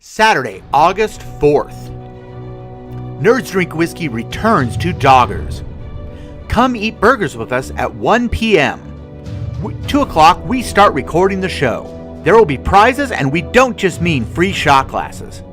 Saturday, August 4th. Nerds Drink Whiskey returns to Doggers. Come eat burgers with us at 1 p.m. 2 o'clock, we start recording the show. There will be prizes, and we don't just mean free shot glasses.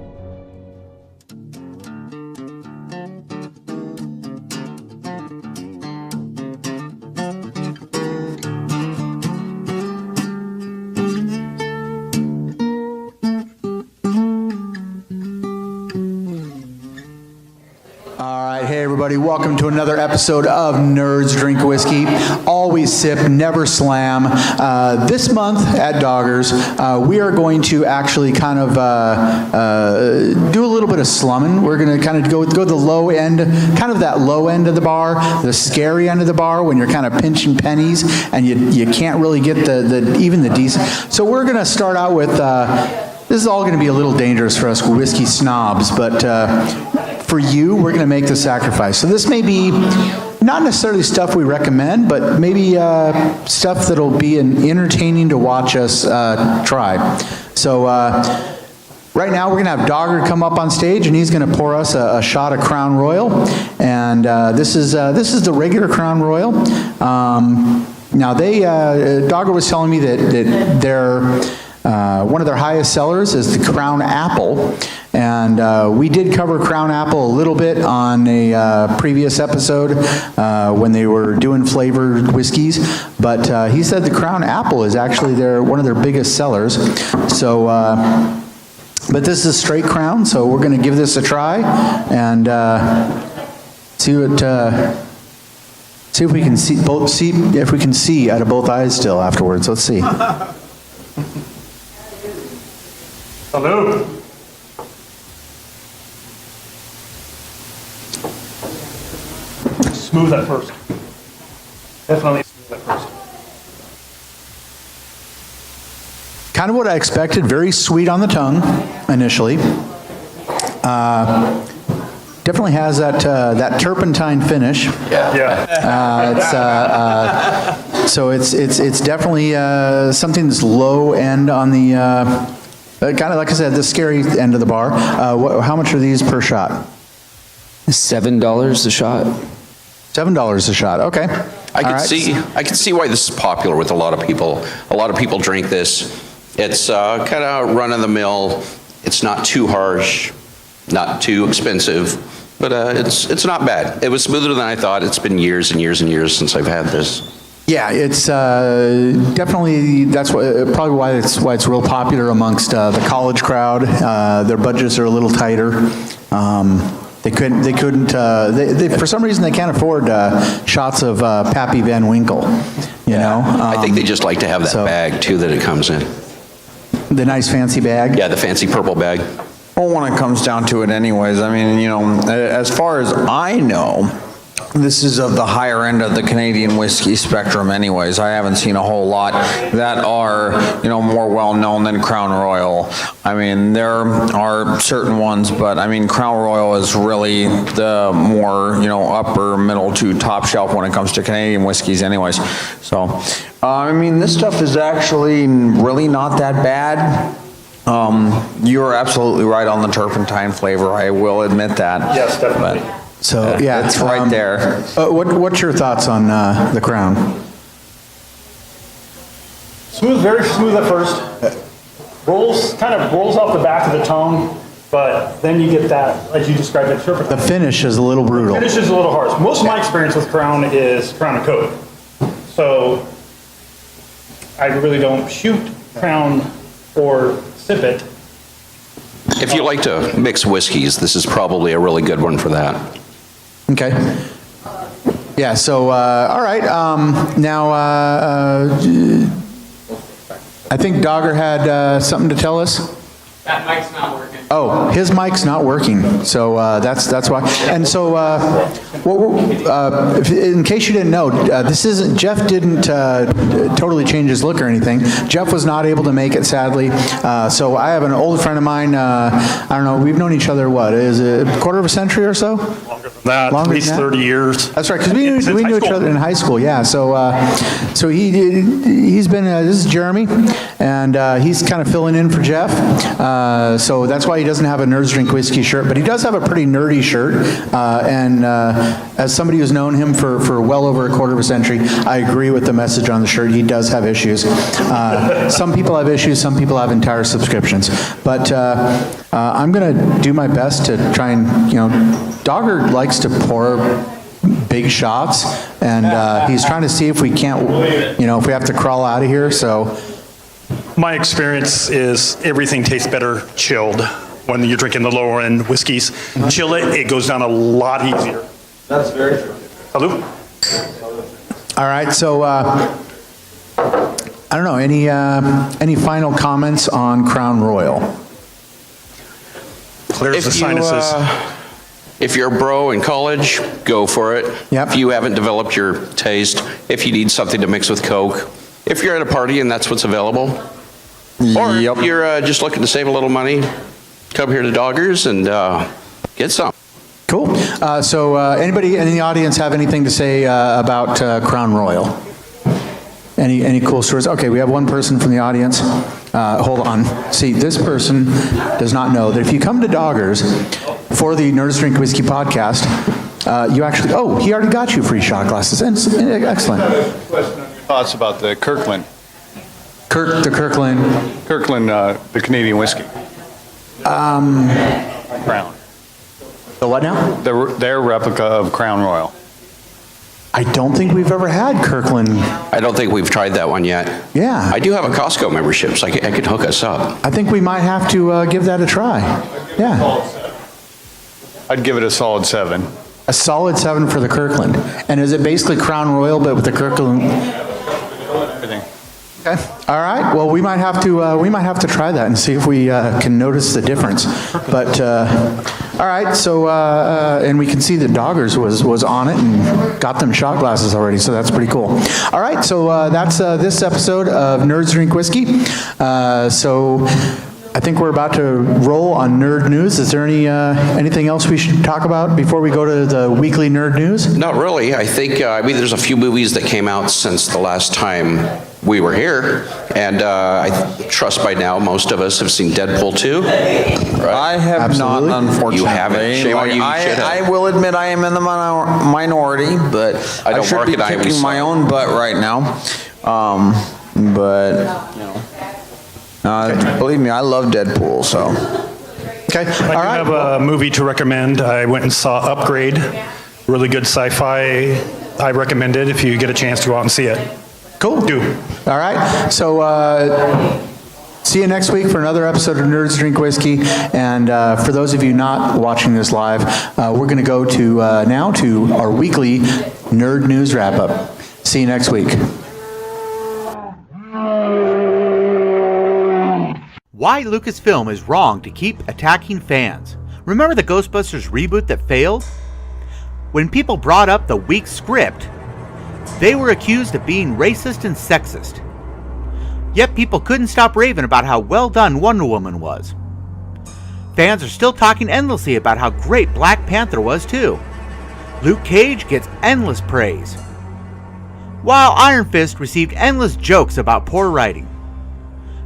Welcome to another episode of Nerds Drink Whiskey. Always sip, never slam. This month at Doggers, we are going to actually kind of do a little bit of slumming. We're going to kind of go the low end, kind of that low end of the bar, the scary end of the bar when you're kind of pinching pennies and you can't really get even the decent. So we're going to start out with, this is all going to be a little dangerous for us whiskey snobs, but for you, we're going to make the sacrifice. So this may be not necessarily stuff we recommend, but maybe stuff that'll be entertaining to watch us try. So right now we're going to have Dogger come up on stage, and he's going to pour us a shot of Crown Royal. And this is the regular Crown Royal. Now Dogger was telling me that they're one of their highest sellers is the Crown Apple. And we did cover Crown Apple a little bit on a previous episode when they were doing flavored whiskeys, but he said the Crown Apple is actually one of their biggest sellers. So, but this is straight Crown, so we're going to give this a try and see if we can see if we can see out of both eyes still afterwards. Let's see. Hello. Smooth at first. Definitely smooth at first. Kind of what I expected. Very sweet on the tongue initially. Definitely has that turpentine finish. Yeah. So it's definitely something that's low end on the kind of like I said, the scary end of the bar. How much are these per shot? $7 a shot. $7 a shot. Okay. I can see why this is popular with a lot of people. A lot of people drink this. It's kind of run of the mill. It's not too harsh, not too expensive, but it's not bad. It was smoother than I thought. It's been years and years and years since I've had this. Yeah, it's definitely probably why it's real popular amongst the college crowd. Their budgets are a little tighter. They for some reason they can't afford shots of Pappy Van Winkle, you know? I think they just like to have that bag too that it comes in. The nice fancy bag? Yeah, the fancy purple bag. Well, when it comes down to it anyways, I mean, you know, as far as I know, this is of the higher end of the Canadian whiskey spectrum anyways. I haven't seen a whole lot that are, you know, more well-known than Crown Royal. I mean, there are certain ones, but I mean, Crown Royal is really the more, you know, upper, middle to top shelf when it comes to Canadian whiskeys anyways. So, I mean, this stuff is actually really not that bad. You're absolutely right on the turpentine flavor. I will admit that. Yes, definitely. So yeah, it's right there. What's your thoughts on the Crown? Smooth, very smooth at first. Kind of rolls off the back of the tongue, but then you get that, as you described it, The finish is a little brutal. The finish is a little harsh. Most of my experience with Crown is Crown and Coke. So I really don't shoot Crown or sip it. If you like to mix whiskeys, this is probably a really good one for that. Okay. Yeah, so, all right. Now, I think Dogger had something to tell us. That mic's not working. Oh, his mic's not working, so that's why. And so, in case you didn't know, Jeff didn't totally change his look or anything. Jeff was not able to make it, sadly. So I have an old friend of mine. I don't know. We've known each other. What is it? A quarter of a century or so? Longer. That, Longer at least than that? 30 years. That's right, because we Since knew high each school. other in high school, yeah. So he's been, this is Jeremy, and he's kind of filling in for Jeff. So that's why he doesn't have a Nerds Drink Whiskey shirt, but he does have a pretty nerdy shirt. And as somebody who's known him for well over a quarter of a century, I agree with the message on the shirt. He does have issues. Some people have issues, some people have entire subscriptions. But I'm going to do my best to try and, Dogger likes to pour big shots, and he's trying to see if we can't, if we have to crawl out of here, so. My experience is everything tastes better chilled when you're drinking the lower end whiskeys. Chill it, it goes down a lot easier. That's very true. Hello? All right, so, I don't know, any final comments on Crown Royal? Clears the sinuses. If you're a bro in college, go for it. Yep. If you haven't developed your taste, if you need something to mix with Coke, if you're at a party and that's what's available, or Yep. if you're just looking to save a little money, come here to Doggers and get some. Cool. So anybody in the audience have anything to say about Crown Royal? Any cool stories? Okay, we have one person from the audience. Hold on. See, this person does not know that if you come to Doggers for the Nerds Drink Whiskey podcast, you actually, he already got you free shot glasses. Excellent. Thoughts about the Kirkland, The Kirkland. the Canadian whiskey. Crown. The what now? Their replica of Crown Royal. I don't think we've ever had Kirkland. I don't think we've tried that one yet. Yeah. I do have a Costco membership, so I could hook us up. I think we might have to give that a try. Yeah. I'd give it a solid 7. A solid 7 for the Kirkland. And is it basically Crown Royal, but with the Kirkland? Everything. Okay. All right. Well, we might have to try that and see if we can notice the difference. But all right. So and we can see that Doggers was on it and got them shot glasses already. So that's pretty cool. All right. So that's this episode of Nerds Drink Whiskey. So I think we're about to roll on nerd news. Is there anything else we should talk about before we go to the weekly nerd news? Not really. I think, there's a few movies that came out since the last time we were here, and I trust by now most of us have seen Deadpool 2. I have Absolutely. not, unfortunately. You haven't? Shame on you, you should have. I will admit I am in the minority, but I don't should mark be it, I kicking saw my it. own butt right now. Believe me, I love Deadpool, so. Okay. I All do right. have a movie to recommend. I went and saw Upgrade. Really good sci-fi. I recommend it if you get a chance to go out and see it. Cool. Do. All right. So see you next week for another episode of Nerds Drink Whiskey. And for those of you not watching this live, we're going to go to now to our weekly Nerd News Wrap-Up. See you next week. Why Lucasfilm is wrong to keep attacking fans. Remember the Ghostbusters reboot that failed? When people brought up the weak script, they were accused of being racist and sexist. Yet people couldn't stop raving about how well done Wonder Woman was. Fans are still talking endlessly about how great Black Panther was too. Luke Cage gets endless praise, while Iron Fist received endless jokes about poor writing.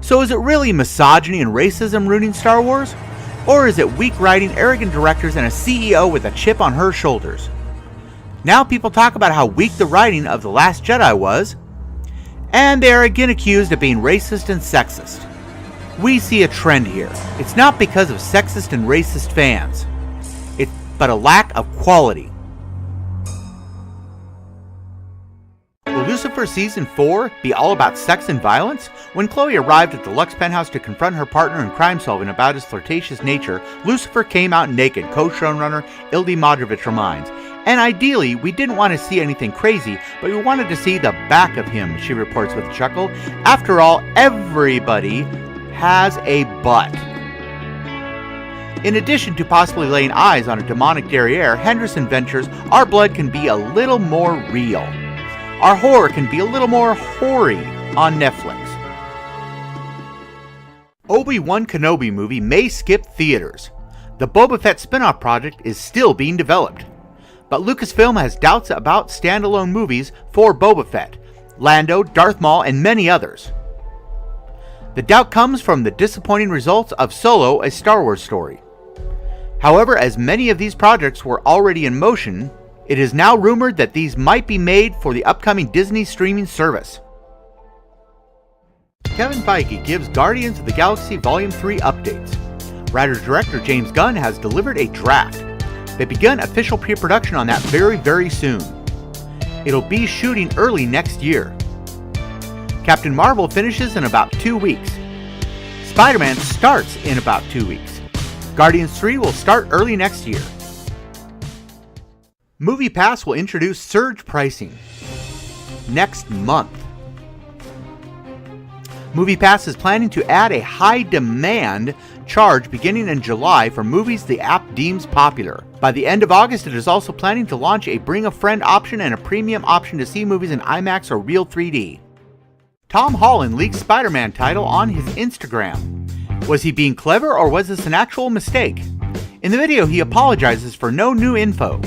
So is it really misogyny and racism ruining Star Wars? Or is it weak writing, arrogant directors, and a CEO with a chip on her shoulders? Now people talk about how weak the writing of The Last Jedi was, and they are again accused of being racist and sexist. We see a trend here. It's not because of sexist and racist fans, but a lack of quality. Will Lucifer Season 4 be all about sex and violence? When Chloe arrived at the Lux penthouse to confront her partner in crime solving about his flirtatious nature, Lucifer came out naked, co-showrunner Ildi Modrovich reminds. And ideally, we didn't want to see anything crazy, but we wanted to see the back of him, she reports with a chuckle. After all, everybody has a butt. In addition to possibly laying eyes on a demonic derriere, Henderson ventures our blood can be a little more real. Our horror can be a little more hoary on Netflix. Obi-Wan Kenobi movie may skip theaters. The Boba Fett spin-off project is still being developed. But Lucasfilm has doubts about standalone movies for Boba Fett, Lando, Darth Maul, and many others. The doubt comes from the disappointing results of Solo, a Star Wars story. However, as many of these projects were already in motion, it is now rumored that these might be made for the upcoming Disney streaming service. Kevin Feige gives Guardians of the Galaxy Volume 3 updates. Writer-director James Gunn has delivered a draft. They begun official pre-production on that very soon. It'll be shooting early next year. Captain Marvel finishes in about 2 weeks. Spider-Man starts in about 2 weeks. Guardians 3 will start early next year. MoviePass will introduce surge pricing next month. MoviePass is planning to add a high-demand charge beginning in July for movies the app deems popular. By the end of August, it is also planning to launch a bring-a-friend option and a premium option to see movies in IMAX or Real 3D. Tom Holland leaked Spider-Man title on his Instagram. Was he being clever or was this an actual mistake? In the video, he apologizes for no new info,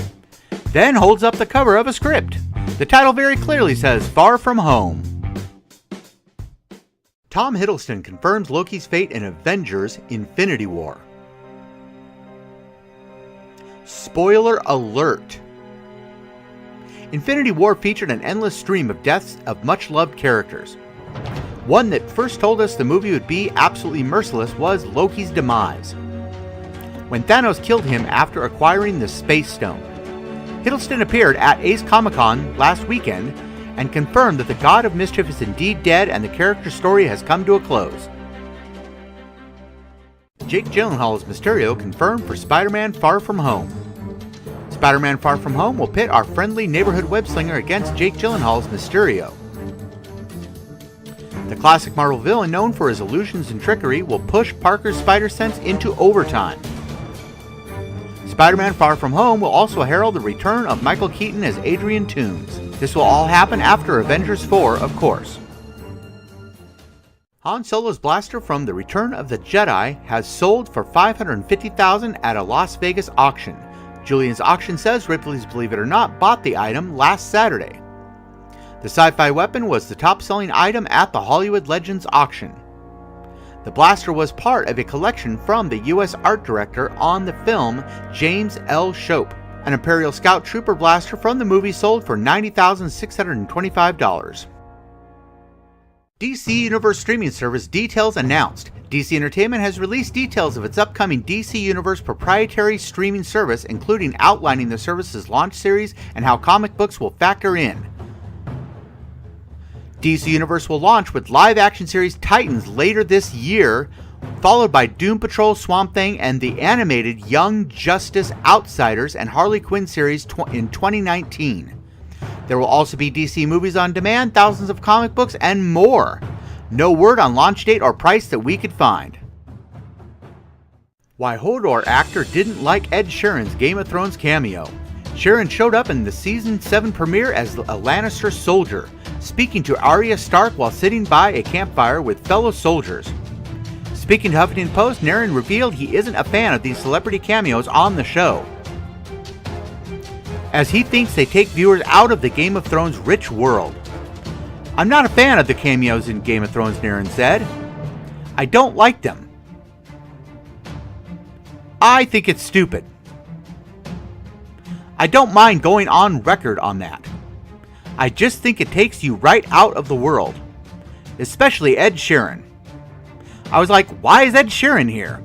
then holds up the cover of a script. The title very clearly says Far From Home. Tom Hiddleston confirms Loki's fate in Avengers: Infinity War. Spoiler alert! Infinity War featured an endless stream of deaths of much-loved characters. One that first told us the movie would be absolutely merciless was Loki's demise, when Thanos killed him after acquiring the Space Stone. Hiddleston appeared at Ace Comic-Con last weekend and confirmed that the God of Mischief is indeed dead and the character's story has come to a close. Jake Gyllenhaal's Mysterio confirmed for Spider-Man Far From Home. Spider-Man Far From Home will pit our friendly neighborhood web-slinger against Jake Gyllenhaal's Mysterio. The classic Marvel villain known for his illusions and trickery will push Parker's spider sense into overtime. Spider-Man Far From Home will also herald the return of Michael Keaton as Adrian Toomes. This will all happen after Avengers 4, of course. Han Solo's blaster from The Return of the Jedi has sold for $550,000 at a Las Vegas auction. Julian's Auction says Ripley's Believe It or Not bought the item last Saturday. The sci-fi weapon was the top-selling item at the Hollywood Legends auction. The blaster was part of a collection from the U.S. art director on the film, James L. Shope. An Imperial Scout Trooper blaster from the movie sold for $90,625. DC Universe streaming service details announced. DC Entertainment has released details of its upcoming DC Universe proprietary streaming service, including outlining the service's launch series and how comic books will factor in. DC Universe will launch with live-action series Titans later this year, followed by Doom Patrol, Swamp Thing, and the animated Young Justice Outsiders and Harley Quinn series in 2019. There will also be DC movies on demand, thousands of comic books, and more. No word on launch date or price that we could find. Why Hodor actor didn't like Ed Sheeran's Game of Thrones cameo. Sheeran showed up in the Season 7 premiere as a Lannister soldier, speaking to Arya Stark while sitting by a campfire with fellow soldiers. Speaking to Huffington Post, Nairn revealed he isn't a fan of these celebrity cameos on the show, as he thinks they take viewers out of the Game of Thrones rich world. I'm not a fan of the cameos in Game of Thrones, Nairn said. I don't like them. I think it's stupid. I don't mind going on record on that. I just think it takes you right out of the world, especially Ed Sheeran. I was like, why is Ed Sheeran here?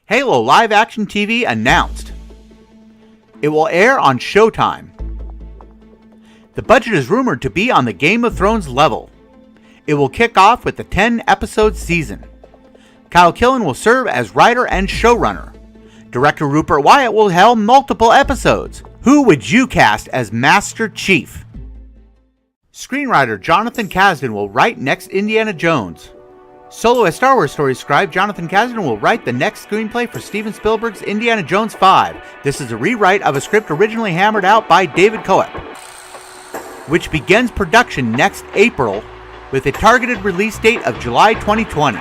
Halo live action TV announced. It will air on Showtime. The budget is rumored to be on the Game of Thrones level. It will kick off with the 10-episode season. Kyle Killen will serve as writer and showrunner. Director Rupert Wyatt will helm multiple episodes. Who would you cast as Master Chief? Screenwriter Jonathan Kasdan will write next Indiana Jones. Solo as Star Wars story scribe Jonathan Kasdan will write the next screenplay for Steven Spielberg's Indiana Jones 5. This is a rewrite of a script originally hammered out by David Koepp, which begins production next April with a targeted release date of July 2020.